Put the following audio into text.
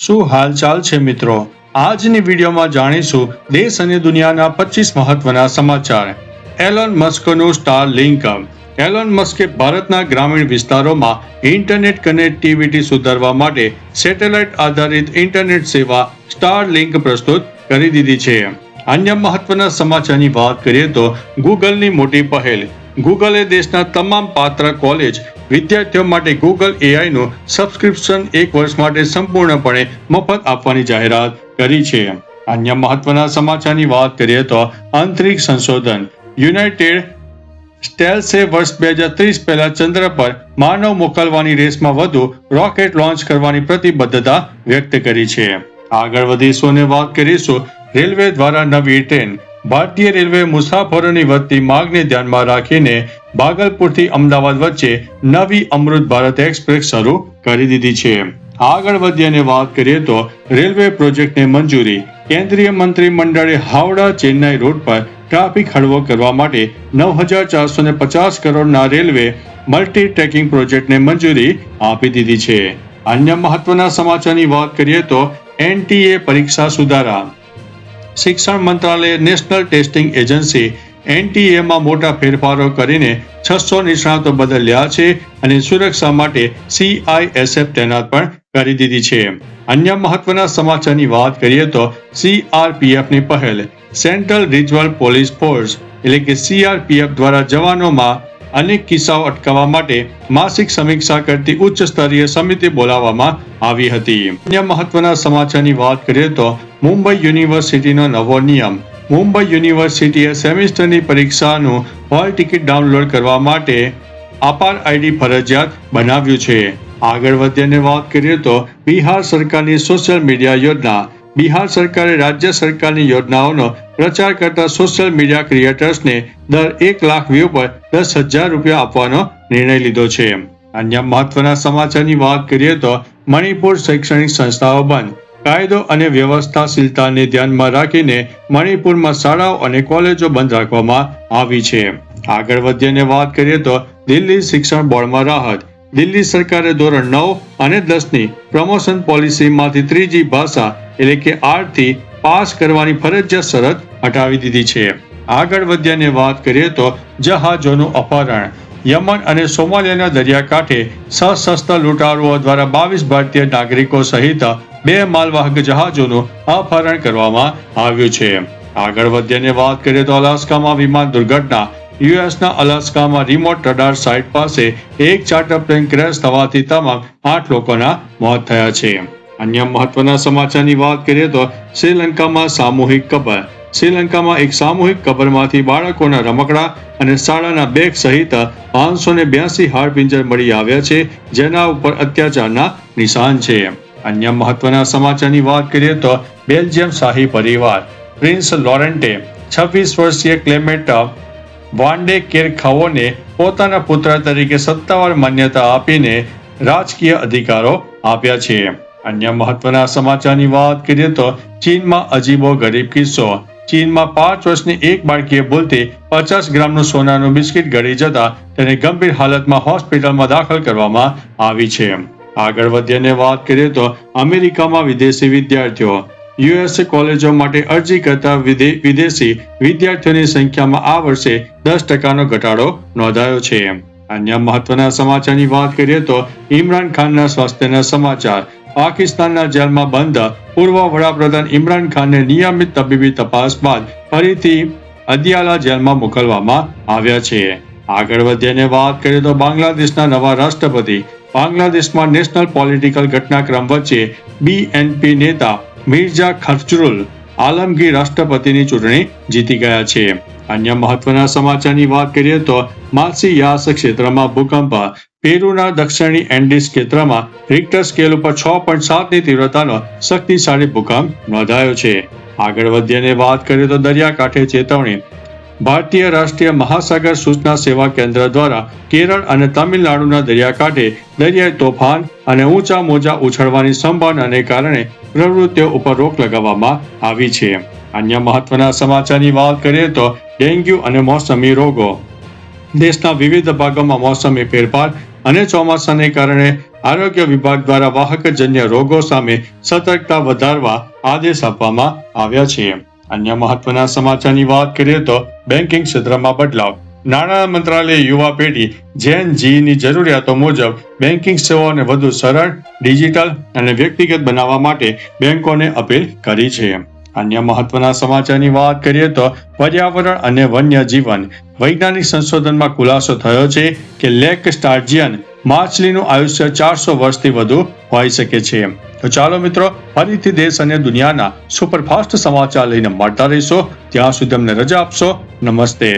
શું હાલચાલ છે મિત્રો? આજની વિડીયોમાં જાણીશું દેશ અને દુનિયાના 25 મહત્વના સમાચાર. એલોન મસ્કનું સ્ટારલિંક. એલોન મસ્કે ભારતના ગ્રામીણ વિસ્તારોમાં ઇન્ટરનેટ કનેક્ટિવિટી સુધારવા માટે સેટેલાઇટ આધારિત ઇન્ટરનેટ સેવા સ્ટારલિંક પ્રસ્તુત કરી દીધી છે. અન્ય મહત્વના સમાચારની વાત કરીએ તો ગૂગલની મોટી પહેલ. ગૂગલે દેશના તમામ પાત્ર કોલેજ વિદ્યાર્થીઓ માટે ગૂગલ એઆઈનું સબસ્ક્રિપ્શન 1 વર્ષ માટે સંપૂર્ણપણે મફત આપવાની જાહેરાત કરી છે. અન્ય મહત્વના સમાચારની વાત કરીએ તો અંતરિક્ષ સંશોધન. યુનાઇટેડ સ્ટેટ્સે વર્ષ 2030 પહેલા ચંદ્ર પર માનવ મોકલવાની રેસમાં વધુ રોકેટ લોન્ચ કરવાની પ્રતિબદ્ધતા વ્યક્ત કરી છે. આગળ વધીશું અને વાત કરીશું રેલવે દ્વારા નવી ટ્રેન. ભારતીય રેલવે મુસાફરોની વધતી માંગને ધ્યાનમાં રાખીને ભાગલપુરથી અમદાવાદ વચ્ચે નવી અમૃત ભારત એક્સપ્રેસ શરૂ કરી દીધી છે. આગળ વધી અને વાત કરીએ તો રેલવે પ્રોજેક્ટને મંજૂરી. કેન્દ્રીય મંત્રીમંડળે હાવડા ચેન્નાઈ રૂટ પર ટ્રાફિક હળવો કરવા માટે 9,450 કરોડના રેલવે મલ્ટી ટ્રેકિંગ પ્રોજેક્ટને મંજૂરી આપી દીધી છે. અન્ય મહત્વના સમાચારની વાત કરીએ તો એનટીએ પરીક્ષા સુધારા. શિક્ષણ મંત્રાલયે નેશનલ ટેસ્ટિંગ એજન્સી એનટીએમાં મોટા ફેરફારો કરીને 600 નિષ્ણાતો બદલ્યા છે અને સુરક્ષા માટે CISF તૈનાત પણ કરી દીધી છે. અન્ય મહત્વના સમાચારની વાત કરીએ તો CRPFની પહેલ. સેન્ટ્રલ રિજનલ પોલીસ ફોર્સ એટલે કે CRPF દ્વારા જવાનોમાં અનેક કિસ્સાઓ અટકાવવા માટે માસિક સમીક્ષા કરતી ઉચ્ચ સ્તરીય સમિતિ બોલાવવામાં આવી હતી. અન્ય મહત્વના સમાચારની વાત કરીએ તો મુંબઈ યુનિવર્સિટીનો નવો નિયમ. મુંબઈ યુનિવર્સિટીએ સેમિસ્ટરની પરીક્ષાનું હોલ ટિકિટ ડાઉનલોડ કરવા માટે અપાર આઈડી ફરજિયાત બનાવ્યું છે. આગળ વધીને વાત કરીએ તો બિહાર સરકારની સોશિયલ મીડિયા યોજના. બિહાર સરકારે રાજ્ય સરકારની યોજનાઓનો પ્રચાર કરતા સોશિયલ મીડિયા ક્રિએટર્સને દર 1 લાખ વ્યૂ પર 10,000 રૂપિયા આપવાનો નિર્ણય લીધો છે. અન્ય મહત્વના સમાચારની વાત કરીએ તો મણિપુર શૈક્ષણિક સંસ્થાઓ બંધ. કાયદો અને વ્યવસ્થાશીલતાને ધ્યાનમાં રાખીને મણિપુરમાં શાળાઓ અને કોલેજો બંધ રાખવામાં આવી છે. આગળ વધીને વાત કરીએ તો દિલ્હી શિક્ષણ બોર્ડમાં રાહત. દિલ્હી સરકારે ધોરણ 9 અને 10ની પ્રમોશન પોલિસીમાંથી ત્રીજી ભાષા એટલે કે આર્ટથી પાસ કરવાની ફરજિયાત શરત હટાવી દીધી છે. આગળ વધ્યાને વાત કરીએ તો જહાજોનું અપહરણ. યમન અને સોમાલિયાના દરિયાકાંઠે સશસ્ત્ર લૂંટારુઓ દ્વારા 22 ભારતીય નાગરિકો સહિત 2 માલવાહક જહાજોનું અપહરણ કરવામાં આવ્યું છે. આગળ વધ્યાને વાત કરીએ તો અલાસ્કામાં વિમાન દુર્ઘટના. યુએસના અલાસ્કામાં રિમોટ રડાર સાઇટ પાસે એક ચાર્ટર પ્લેન ક્રેશ થવાથી તમામ 8 લોકોના મોત થયા છે. અન્ય મહત્વના સમાચારની વાત કરીએ તો શ્રીલંકામાં સામૂહિક કબર. શ્રીલંકામાં એક સામૂહિક કબરમાંથી બાળકોના રમકડા અને શાળાના બેગ સહિત 582 હાડપિંજર મળી આવ્યા છે, જેના ઉપર અત્યાચારના નિશાન છે. અન્ય મહત્વના સમાચારની વાત કરીએ તો બેલ્જિયમ શાહી પરિવાર. પ્રિન્સ લોરેન્ટે 26 વર્ષીય ક્લેમેન્ટ વાન્ડે કેરખાઓને પોતાના પુત્ર તરીકે સત્તાવાર માન્યતા આપીને રાજકીય અધિકારો આપ્યા છે. અન્ય મહત્વના સમાચારની વાત કરીએ તો ચીનમાં અજીબો ગરીબ કિસ્સો. ચીનમાં 5 વર્ષની એક બાળકીએ ભૂલથી 50 ગ્રામનું સોનાનું બિસ્કિટ ગળી જતા તેને ગંભીર હાલતમાં હોસ્પિટલમાં દાખલ કરવામાં આવી છે. આગળ વધીને વાત કરીએ તો અમેરિકામાં વિદેશી વિદ્યાર્થીઓ. યુએસ કોલેજો માટે અરજી કરતા વિદેશી વિદ્યાર્થીઓની સંખ્યામાં આ વર્ષે 10% ઘટાડો નોંધાયો છે. અન્ય મહત્વના સમાચારની વાત કરીએ તો ઇમરાન ખાનના સ્વાસ્થ્યના સમાચાર. પાકિસ્તાનના જેલમાં બંધ પૂર્વ વડાપ્રધાન ઇમરાન ખાનને નિયમિત તબીબી તપાસ બાદ ફરીથી અદિયાલા જેલમાં મોકલવામાં આવ્યા છે. આગળ વધીને વાત કરીએ તો બાંગ્લાદેશના નવા રાષ્ટ્રપતિ. બાંગ્લાદેશમાં નેશનલ પોલિટિકલ ઘટનાક્રમ વચ્ચે BNP નેતા મિર્ઝા ખસરુલ આલમગીર રાષ્ટ્રપતિની ચૂંટણી જીતી ગયા છે. અન્ય મહત્વના સમાચારની વાત કરીએ તો માસિયાસ ક્ષેત્રમાં ભૂકંપ. પેરુના દક્ષિણી એન્ડીઝ ક્ષેત્રમાં રિક્ટર સ્કેલ ઉપર 6.7ની તીવ્રતાનો શક્તિશાળી ભૂકંપ નોંધાયો છે. આગળ વધીને વાત કરીએ તો દરિયાકાંઠે ચેતવણી. ભારતીય રાષ્ટ્રીય મહાસાગર સૂચના સેવા કેન્દ્ર દ્વારા કેરળ અને તમિલનાડુના દરિયાકાંઠે દરિયાઈ તોફાન અને ઊંચા મોજા ઉછળવાની સંભાવનાને કારણે પ્રવૃત્તિઓ ઉપર રોક લગાવવામાં આવી છે. અન્ય મહત્વના સમાચારની વાત કરીએ તો ડેન્ગ્યુ અને મોસમી રોગો. દેશના વિવિધ ભાગોમાં મોસમી ફેરફાર અને ચોમાસાને કારણે આરોગ્ય વિભાગ દ્વારા વાહકજન્ય રોગો સામે સતર્કતા વધારવા આદેશ આપવામાં આવ્યા છે. અન્ય મહત્વના સમાચારની વાત કરીએ તો બેન્કિંગ ક્ષેત્રમાં બદલાવ. નાણાં મંત્રાલયે યુવા પેઢી જેન ઝીની જરૂરિયાતો મુજબ બેન્કિંગ સેવાઓને વધુ સરળ, ડિજિટલ અને વ્યક્તિગત બનાવવા માટે બેંકોને અપીલ કરી છે. અન્ય મહત્વના સમાચારની વાત કરીએ તો પર્યાવરણ અને વન્ય જીવન. વૈજ્ઞાનિક સંશોધનમાં ખુલાસો થયો છે કે લેક સ્ટાર્જિયન માછલીનું આયુષ્ય 400 વર્ષથી વધુ હોઈ શકે છે. તો ચાલો મિત્રો, ફરીથી દેશ અને દુનિયાના સુપરફાસ્ટ સમાચાર લઈને મળતા રહીશો. ત્યાં સુધી અમને રજા આપશો. નમસ્તે.